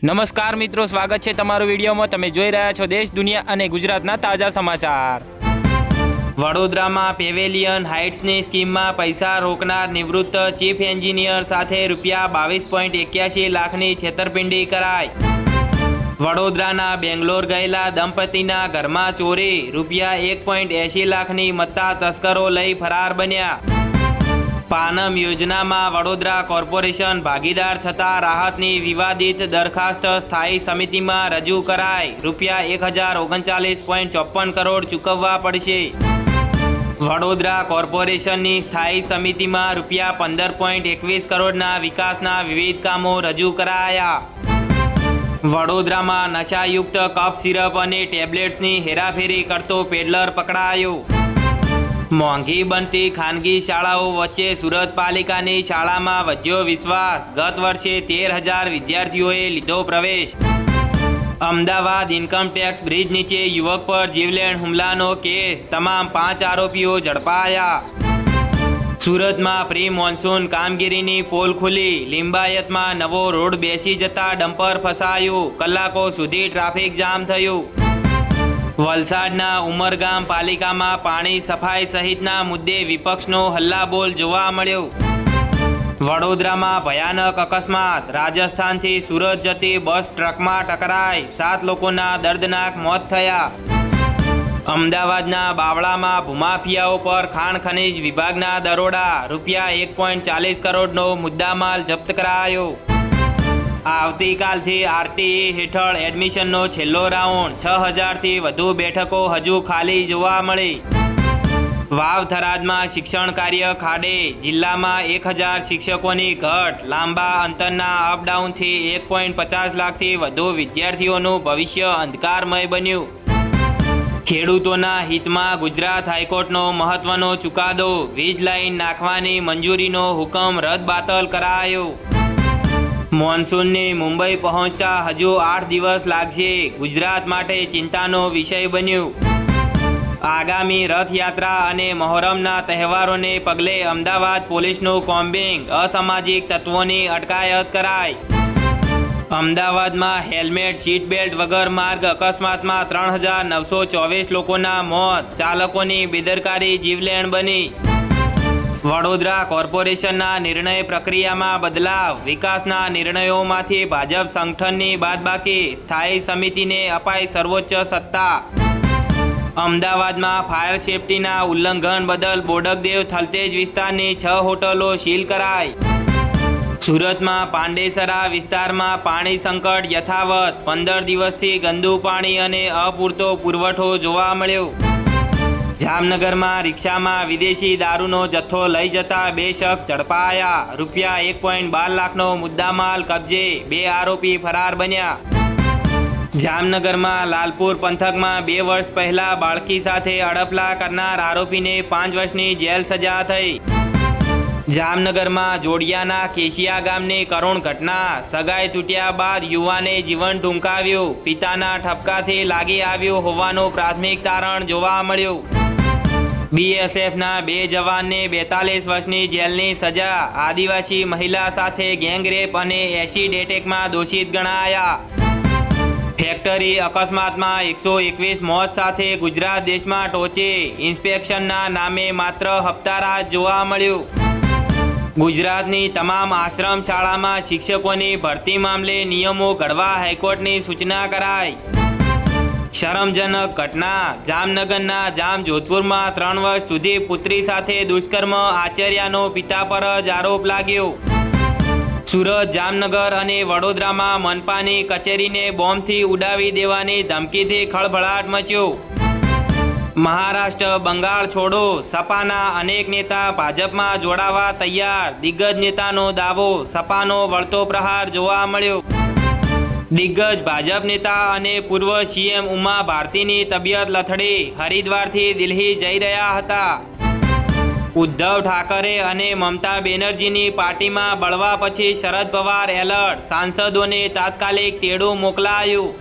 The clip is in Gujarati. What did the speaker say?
નમસ્કાર મિત્રો, સ્વાગત છે તમારું વિડીયોમાં। તમે જોઈ રહ્યા છો દેશ, દુનિયા અને ગુજરાતના તાજા સમાચાર। વડોદરામાં પેવેલિયન હાઇટ્સની સ્કીમમાં પૈસા રોકનાર નિવૃત્ત ચીફ એન્જિનિયર સાથે ₹22.81 લાખની છેતરપિંડી કરાઈ। વડોદરાના બેંગ્લોર ગયેલા દંપતીના ઘરમાં ચોરી, ₹1.80 લાખની મત્તા તસ્કરો લઈ ફરાર બન્યા। પાનમ યોજનામાં વડોદરા કોર્પોરેશન ભાગીદાર છતાં રાહતની વિવાદિત દરખાસ્ત સ્થાયી સમિતિમાં રજૂ કરાઈ। ₹1039.54 કરોડ ચૂકવવા પડશે। વડોદરા કોર્પોરેશનની સ્થાયી સમિતિમાં ₹15.21 કરોડના વિકાસના વિવિધ કામો રજૂ કરાયા। વડોદરામાં નશાયુક્ત કફ સિરપ અને ટેબ્લેટ્સની હેરાફેરી કરતો પેડલર પકડાયો। મોંઘી બનતી ખાનગી શાળાઓ વચ્ચે સુરત પાલિકાની શાળામાં વધ્યો વિશ્વાસ। ગત વર્ષે 13,000 વિદ્યાર્થીઓએ લીધો પ્રવેશ। અમદાવાદ ઇન્કમટેક્સ બ્રિજ નીચે યુવક પર જીવલેણ હુમલાનો કેસ, તમામ 5 આરોપીઓ ઝડપાયા। સુરતમાં પ્રી મોન્સૂન કામગીરીની પોલ ખુલી, લિંબાયતમાં નવો રોડ બેસી જતા ડમ્પર ફસાયું, કલાકો સુધી ટ્રાફિક જામ થયું। વલસાડના ઉમરગામ પાલિકામાં પાણી સફાઈ સહિતના મુદ્દે વિપક્ષનો હલ્લાબોલ જોવા મળ્યો। વડોદરામાં ભયાનક અકસ્માત, રાજસ્થાનથી સુરત જતી બસ ટ્રકમાં ટકરાઈ, 7 લોકોના દર્દનાક મોત થયા। અમદાવાદના બાવળામાં ભૂમાફિયાઓ પર ખાણ ખનીજ વિભાગના દરોડા, ₹1.40 કરોડનો મુદ્દામાલ જપ્ત કરાયો। આવતીકાલથી આરટીઈ હેઠળ એડમિશનનો છેલ્લો રાઉન્ડ, 6,000થી વધુ બેઠકો હજુ ખાલી જોવા મળી। વાવ થરાદમાં શિક્ષણ કાર્ય ખાડે, જિલ્લામાં 1,000 શિક્ષકોની ઘટ, લાંબા અંતરના અપડાઉનથી 1.50 લાખથી વધુ વિદ્યાર્થીઓનું ભવિષ્ય અંધકારમય બન્યું। ખેડૂતોના હિતમાં ગુજરાત હાઈકોર્ટનો મહત્વનો ચુકાદો, વીજ લાઈન નાખવાની મંજૂરીનો હુકમ રદબાતલ કરાયો। મોન્સૂનની મુંબઈ પહોંચતા હજુ 8 દિવસ લાગશે, ગુજરાત માટે ચિંતાનો વિષય બન્યું। આગામી રથયાત્રા અને મહોરમના તહેવારોને પગલે અમદાવાદ પોલીસનું કોમ્બિંગ, અસામાજિક તત્વોની અટકાયત કરાઈ। અમદાવાદમાં હેલ્મેટ સીટ બેલ્ટ વગર માર્ગ અકસ્માતમાં 3,924 લોકોના મોત, ચાલકોની બેદરકારી જીવલેણ બની। વડોદરા કોર્પોરેશનના નિર્ણય પ્રક્રિયામાં બદલાવ, વિકાસના નિર્ણયોમાંથી ભાજપ સંગઠનની બાદબાકી, સ્થાયી સમિતિને અપાઈ સર્વોચ્ચ સત્તા। અમદાવાદમાં ફાયર સેફટીના ઉલ્લંઘન બદલ બોડકદેવ થલતેજ વિસ્તારની 6 હોટલો સીલ કરાઈ। સુરતમાં પાંડેસરા વિસ્તારમાં પાણી સંકટ યથાવત, 15 દિવસથી ગંદુ પાણી અને અપૂરતો પુરવઠો જોવા મળ્યો। જામનગરમાં રિક્ષામાં વિદેશી દારૂનો જથ્થો લઈ જતા 2 શખ્સ ઝડપાયા, ₹1.12 લાખનો મુદ્દામાલ કબજે, 2 આરોપી ફરાર બન્યા। જામનગરમાં લાલપુર પંથકમાં 2 વર્ષ પહેલા બાળકી સાથે અડપલા કરનાર આરોપીને 5 વર્ષની જેલ સજા થઈ। જામનગરમાં જોડિયાના કેશિયા ગામની કરુણ ઘટના, સગાઈ તૂટ્યા બાદ યુવાને જીવન ટૂંકાવ્યું, પિતાના ઠપકાથી લાગી આવ્યું હોવાનું પ્રાથમિક તારણ જોવા મળ્યું। બીએસએફના 2 જવાનને 42 વર્ષની જેલની સજા, આદિવાસી મહિલા સાથે ગેંગરેપ અને એસિડ એટેકમાં દોષિત ગણાયા। ફેક્ટરી અકસ્માતમાં 121 મોત સાથે ગુજરાત દેશમાં ટોચે, ઇન્સ્પેક્શનના નામે માત્ર હપ્તારાજ જોવા મળ્યું। ગુજરાતની તમામ આશ્રમ શાળામાં શિક્ષકોની ભરતી મામલે નિયમો ઘડવા હાઈકોર્ટની સૂચના કરાઈ। શરમજનક ઘટના, જામનગરના જામજોધપુરમાં 3 વર્ષ સુધી પુત્રી સાથે દુષ્કર્મ આચર્યાનો પિતા પર જ આરોપ લાગ્યો। સુરત, જામનગર અને વડોદરામાં મનપાની કચેરીને બોમ્બથી ઉડાવી દેવાની ધમકીથી ખળભળાટ મચ્યો। મહારાષ્ટ્ર, બંગાળ છોડો, સપાના અનેક નેતા ભાજપમાં જોડાવા તૈયાર, દિગ્ગજ નેતાનો દાવો, સપાનો વળતો પ્રહાર જોવા મળ્યો। દિગ્ગજ ભાજપ નેતા અને પૂર્વ સીએમ ઉમા ભારતીની તબિયત લથડી, હરિદ્વારથી દિલ્હી જઈ રહ્યા હતા। ઉદ્ધવ ઠાકરે અને મમતા બેનર્જીની પાર્ટીમાં બળવા પછી શરદ પવાર એલર્ટ, સાંસદોને તાત્કાલિક તેડું મોકલાયું।